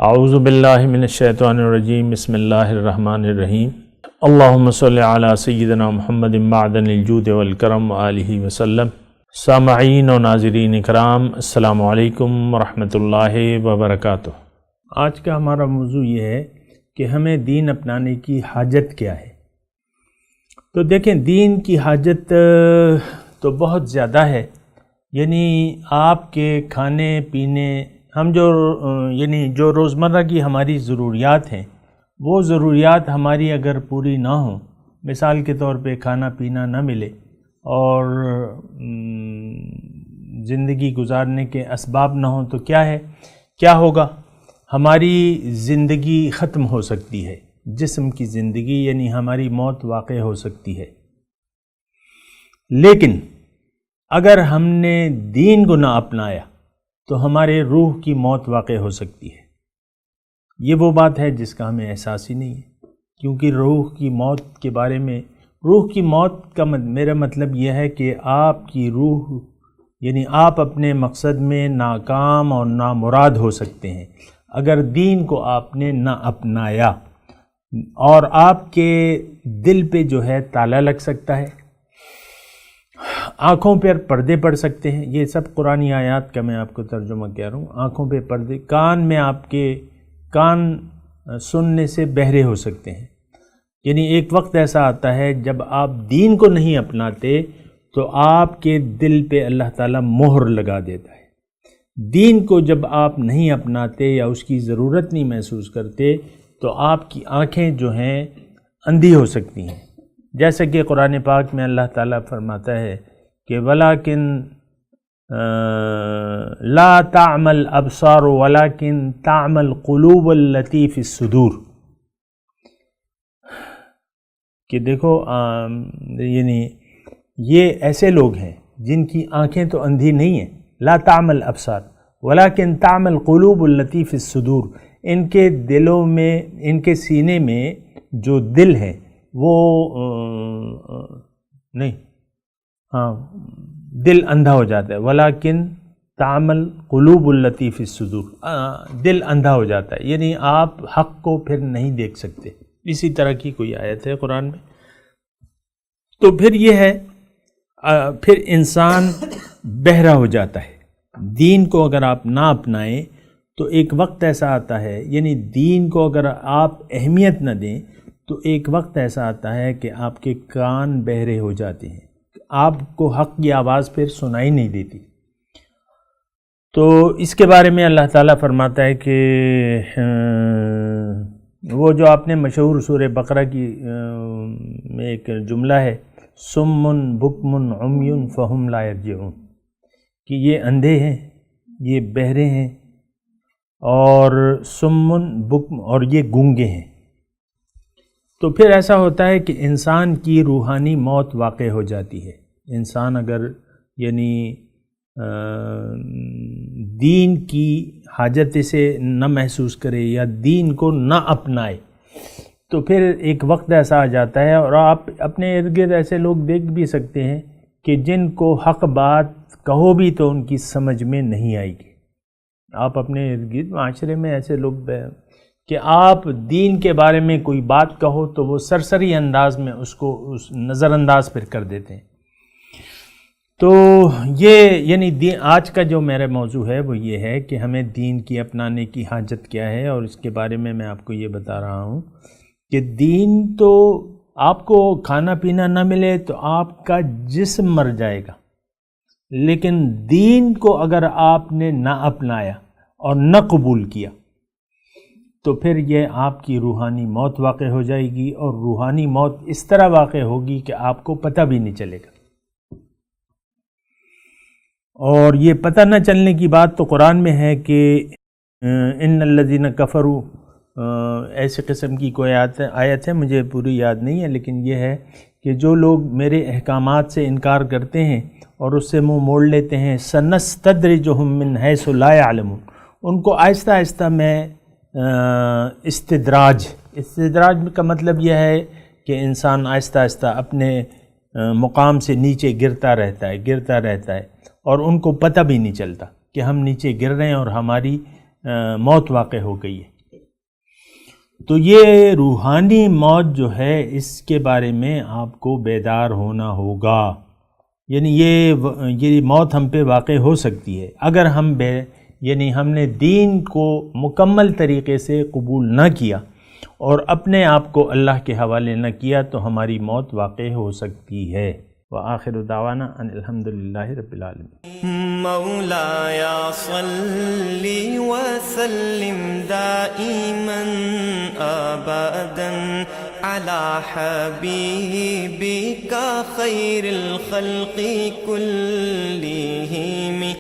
اعوذ باللہ من الشیطان الرجیم بسم اللہ الرحمن الرحیم اللہم صلی علی سیدنا محمد معدن الجود والکرم وآلہ وسلم۔ سامعین و ناظرین اکرام، السلام علیکم ورحمۃ اللہ وبرکاتہ۔ آج کا ہمارا موضوع یہ ہے کہ ہمیں دین اپنانے کی حاجت کیا ہے۔ تو دیکھیں، دین کی حاجت تو بہت زیادہ ہے، یعنی آپ کے کھانے پینے، ہم جو روزمرہ کی ہماری ضروریات ہیں، وہ ضروریات ہماری اگر پوری نہ ہوں، مثال کے طور پہ کھانا پینا نہ ملے اور زندگی گزارنے کے اسباب نہ ہوں، تو کیا ہوگا؟ ہماری زندگی ختم ہو سکتی ہے، جسم کی زندگی، یعنی ہماری موت واقع ہو سکتی ہے۔ لیکن اگر ہم نے دین کو نہ اپنایا تو ہمارے روح کی موت واقع ہو سکتی ہے۔ یہ وہ بات ہے جس کا ہمیں احساس ہی نہیں ہے، کیونکہ روح کی موت کے بارے میں، روح کی موت کا میرا مطلب یہ ہے کہ آپ کی روح، یعنی آپ اپنے مقصد میں ناکام اور نامراد ہو سکتے ہیں اگر دین کو آپ نے نہ اپنایا، اور آپ کے دل پہ جو ہے تالا لگ سکتا ہے، آنکھوں پر پردے پڑ سکتے ہیں۔ یہ سب قرآنی آیات کا میں آپ کو ترجمہ کہہ رہا ہوں۔ آنکھوں پہ پردے، کان میں آپ کے کان سننے سے بہرے ہو سکتے ہیں۔ یعنی ایک وقت ایسا آتا ہے جب آپ دین کو نہیں اپناتے تو آپ کے دل پہ اللہ تعالیٰ مہر لگا دیتا ہے۔ دین کو جب آپ نہیں اپناتے یا اس کی ضرورت نہیں محسوس کرتے تو آپ کی آنکھیں جو ہیں اندھی ہو سکتی ہیں، جیسا کہ قرآن پاک میں اللہ تعالیٰ فرماتا ہے کہ وَلَكِن لَا تَعْمَى الْأَبْصَارُ وَلَكِن تَعْمَى الْقُلُوبُ الَّتِي فِي الصُّدُورِ، کہ دیکھو یعنی یہ ایسے لوگ ہیں جن کی آنکھیں تو اندھی نہیں ہیں، لا تعمى الابصار ولكن تعمى القلوب التي في الصدور، ان کے دلوں میں، ان کے سینے میں جو دل ہے وہ نہیں، دل اندھا ہو جاتا ہے، ولیکن تعمى القلوب التي في الصدور، دل اندھا ہو جاتا ہے، یعنی آپ حق کو پھر نہیں دیکھ سکتے۔ اسی طرح کی کوئی آیت ہے قرآن میں۔ تو پھر یہ ہے، پھر انسان بہرا ہو جاتا ہے۔ دین کو اگر آپ نہ اپنائیں تو ایک وقت ایسا آتا ہے، یعنی دین کو اگر آپ اہمیت نہ دیں تو ایک وقت ایسا آتا ہے کہ آپ کے کان بہرے ہو جاتے ہیں، آپ کو حق کی آواز پھر سنائی نہیں دیتی۔ تو اس کے بارے میں اللہ تعالیٰ فرماتا ہے کہ وہ جو آپ نے مشہور سورہ بقرہ کی میں ایک جملہ ہے، سم بکم عمی فہم لا یرجعون، کہ یہ اندھے ہیں، یہ بہرے ہیں، اور سم بکم، اور یہ گونگے ہیں۔ تو پھر ایسا ہوتا ہے کہ انسان کی روحانی موت واقع ہو جاتی ہے۔ انسان اگر یعنی دین کی حاجت سے نہ محسوس کرے یا دین کو نہ اپنائے تو پھر ایک وقت ایسا آ جاتا ہے، اور آپ اپنے ارد گرد ایسے لوگ دیکھ بھی سکتے ہیں کہ جن کو حق بات کہو بھی تو ان کی سمجھ میں نہیں آئے گی۔ آپ اپنے ارد گرد معاشرے میں ایسے لوگ کہ آپ دین کے بارے میں کوئی بات کہو تو وہ سرسری انداز میں اس کو نظر انداز پھر کر دیتے ہیں۔ تو یہ یعنی آج کا جو میرا موضوع ہے وہ یہ ہے کہ ہمیں دین کی اپنانے کی حاجت کیا ہے، اور اس کے بارے میں آپ کو یہ بتا رہا ہوں کہ دین تو آپ کو کھانا پینا نہ ملے تو آپ کا جسم مر جائے گا، لیکن دین کو اگر آپ نے نہ اپنایا اور نہ قبول کیا تو پھر یہ آپ کی روحانی موت واقع ہو جائے گی، اور روحانی موت اس طرح واقع ہوگی کہ آپ کو پتہ بھی نہیں چلے گا۔ اور یہ پتہ نہ چلنے کی بات تو قرآن میں ہے کہ ان الذین کفروا، ایسے قسم کی کوئی آیت ہے، مجھے پوری یاد نہیں ہے، لیکن یہ ہے کہ جو لوگ میرے احکامات سے انکار کرتے ہیں اور اس سے منہ موڑ لیتے ہیں، سنستدرجہم من حیث لا یعلمون، ان کو آہستہ آہستہ میں استدراج کا مطلب یہ ہے کہ انسان آہستہ آہستہ اپنے مقام سے نیچے گرتا رہتا ہے، اور ان کو پتہ بھی نہیں چلتا کہ ہم نیچے گر رہے ہیں اور ہماری موت واقع ہو گئی ہے۔ تو یہ روحانی موت جو ہے اس کے بارے میں آپ کو بیدار ہونا ہوگا، یعنی یہ موت ہم پہ واقع ہو سکتی ہے اگر ہم ہم نے دین کو مکمل طریقے سے قبول نہ کیا اور اپنے آپ کو اللہ کے حوالے نہ کیا تو ہماری موت واقع ہو سکتی ہے۔ وآخر دعوانا ان الحمدللہ رب العالمین۔ مولایا صلی وسلم دائما ابدا علی حبیبک خیر الخلق کلہم۔